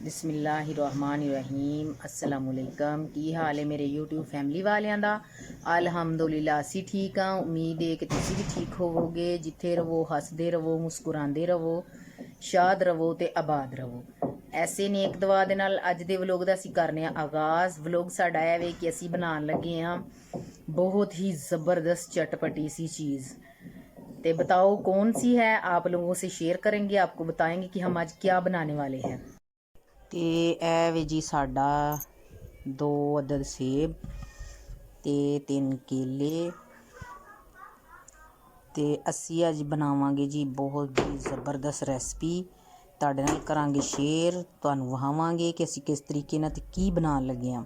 बिस्मिल्लाहिर्रहमानिर्रहीम अस्सलामुअलैकुम। की हाल है मेरे यूट्यूब फैमिली वालियां दा। अल्हम्दुलिल्लाह असी ठीक हाँ। उम्मीद है कि तुसी भी ठीक होवोगे। जिथे रवो हसदे रवो, मुस्कुराते रवो, शाद रवो ते आबाद रवो। ऐसे नेक दुआ दे नाल अज दे व्लॉग दा असी करने आगाज़। व्लॉग साडा है वे कि असी बनान लगे हाँ बहुत ही ज़बरदस्त चटपटी सी चीज़। ते बताओ कौन सी है, आप लोगों से शेयर करेंगे, आपको बताएंगे कि हम आज क्या बनाने वाले हैं। ਤੇ ਇਹ ਵੇ ਜੀ ਸਾਡਾ 2 ਅਦਦ ਸੇਬ ਤੇ 3 ਕੇਲੇ ਤੇ ਅਸੀਂ ਅੱਜ ਬਣਾਵਾਂਗੇ ਜੀ ਬਹੁਤ ਹੀ ਜ਼ਬਰਦਸਤ ਰੈਸਪੀ। ਤੁਹਾਡੇ ਨਾਲ ਕਰਾਂਗੇ ਸ਼ੇਅਰ, ਤੁਹਾਨੂੰ ਵਹਾਵਾਂਗੇ ਕਿ ਅਸੀਂ ਕਿਸ ਤਰੀਕੇ ਨਾਲ ਤੇ ਕੀ ਬਣਾਉਣ ਲੱਗੇ ਹਾਂ।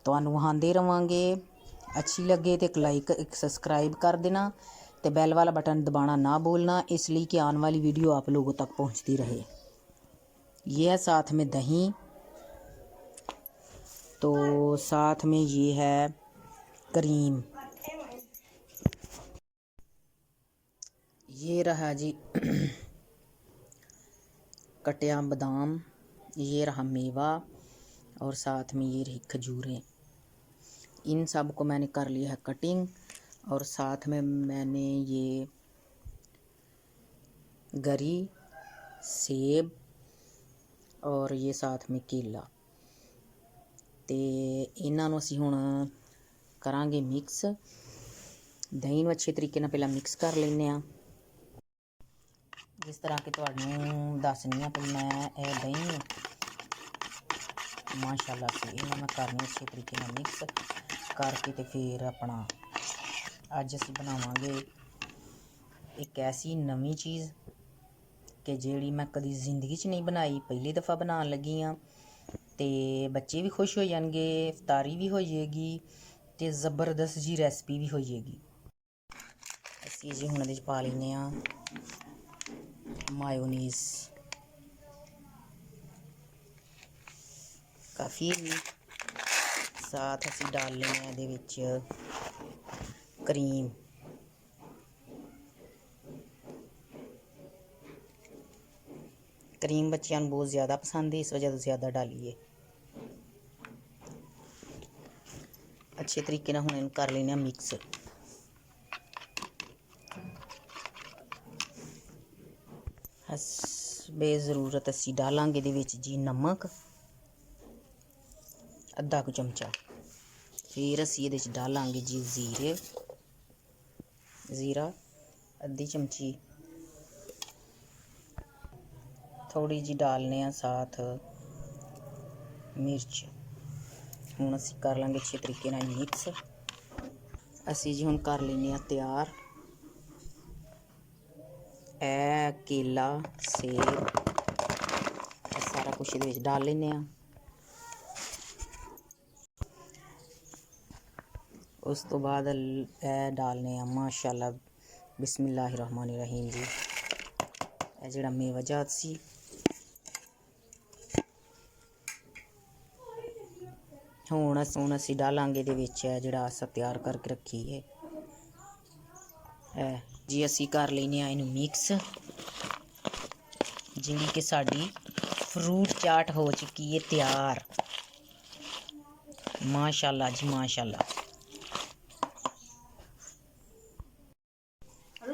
ਤੁਹਾਨੂੰ ਵਹਾਉਂਦੇ ਰਵਾਂਗੇ। अच्छी लगे तो एक लाइक एक सब्सक्राइब कर देना तो बैल वाला बटन दबाना ना भूलना, इसलिए कि आने वाली वीडियो आप लोगों तक पहुंचती रहे। ये है साथ में दही, तो साथ में ये है क्रीम, ये रहा जी कटिया बादाम, ये रहा मेवा और साथ में ये रही खजूरें। इन सब को मैंने कर लिया है कटिंग और साथ में मैंने ये गरी, सेब और ये साथ में केला ते इन्हां नूं असीं हुण करांगे मिक्स। दही नूं अच्छे तरीके नाल पहलां मिक्स कर लैंदे आं। जिस तरह कि तुहानूं दसनी आ कि मैं ये दही माशाअल्लाह से इन्हां मैं करनी अच्छे तरीके नाल मिक्स करके ते फिर अपना अज असीं बनावांगे एक ऐसी नवीं चीज़ कि जिहड़ी मैं कदी जिंदगी च नहीं बनाई, पहली दफ़ा बनाउण लगी हाँ। ते बच्चे भी खुश हो जाएंगे, इफ्तारी भी हो जाएगी ते ज़बरदस्त जी रेसिपी भी हो जाएगी। असीं जी हुण इहदे च पा लैंदे आं मायोनीज़, काफ़ी साथ असीं डाल लेंगे इहदे विच क्रीम। क्रीम बच्चों को बहुत ज़्यादा पसंद है, इस वजह से ज़्यादा डालिए। अच्छे तरीके नाल हुण इहनूं कर लेने मिक्स। बेज़रूरत असीं डालांगे इहदे विच जी नमक अद्धा कु चमचा, फिर असीं इहदे च डालांगे जी ज़ीरा अद्धी चमची, थोड़ी जी डालने साथ मिर्च। हुण असीं कर लांगे अच्छे तरीके नाल मिक्स। असीं जी हुण कर लैंदे आं तैयार ए केला, सेब, सारा कुछ इहदे विच डाल लैंदे आं। उस तो बाद डालने माशाअल्लाह बिस्मिल्लाहिर्रहमानिर्रहीम जी ये जिहड़ा मेवा जात सी। हुण असीं डालांगे इहदे विच जिहड़ा अस तैयार करके रखी है जी। असीं कर लैने इहनूं मिक्स, जिहड़ी कि साडी फ्रूट चाट हो चुकी है तैयार। माशाअल्लाह जी माशाअल्लाह।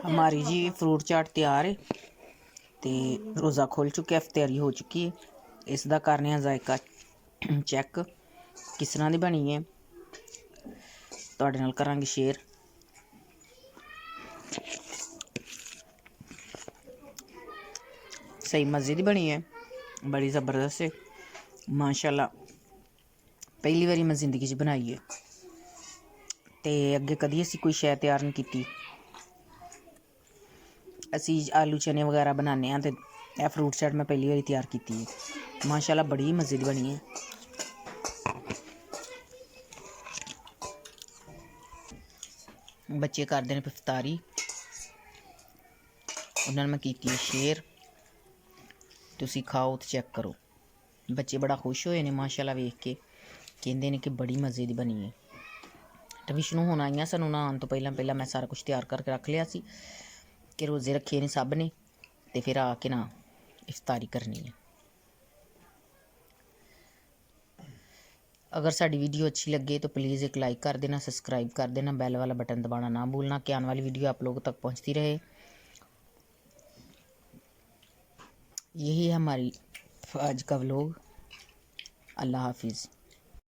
हमारी जी फ्रूट चाट तैयार है तो रोज़ा खुल चुका है, इफ्तारी हो चुकी है। इसका करने जायका चैक किस तरह की बनी है, तुहाडे नाल करांगे शेयर। सही मज़े की बनी है, बड़ी ज़बरदस्त है माशाअल्लाह। पहली बारी मैं जिंदगी च बनाई है तो अगे कदी असीं कोई शै तैयार नहीं की। असी आलू चने वगैरह बनाने तो यह फ्रूट चाट मैं पहली बार तैयार की है। माशाअल्लाह बड़ी मज़े की बनी है। बच्चे करते हैं इफ्तारी, उन्होंने मैं की है शेयर, तुसी खाओ तो चेक करो। बच्चे बड़ा खुश होए ने माशाअल्लाह वेख के, कहते हैं कि बड़ी मज़े की बनी है। तो विष्णु हुण आईयां सानूं नहाउण तो पहला मैं सारा कुछ तैयार करके रख लिया सी कि रोज़े रखे ने सब ने, तो फिर आके ना इफ्तारी करनी है। अगर साड़ी वीडियो अच्छी लगे तो प्लीज़ एक लाइक कर देना, सब्सक्राइब कर देना, बेल वाला बटन दबाना ना भूलना कि आने वाली वीडियो आप लोगों तक पहुंचती रहे। यही है हमारी आज का व्लॉग। अल्लाह हाफिज़।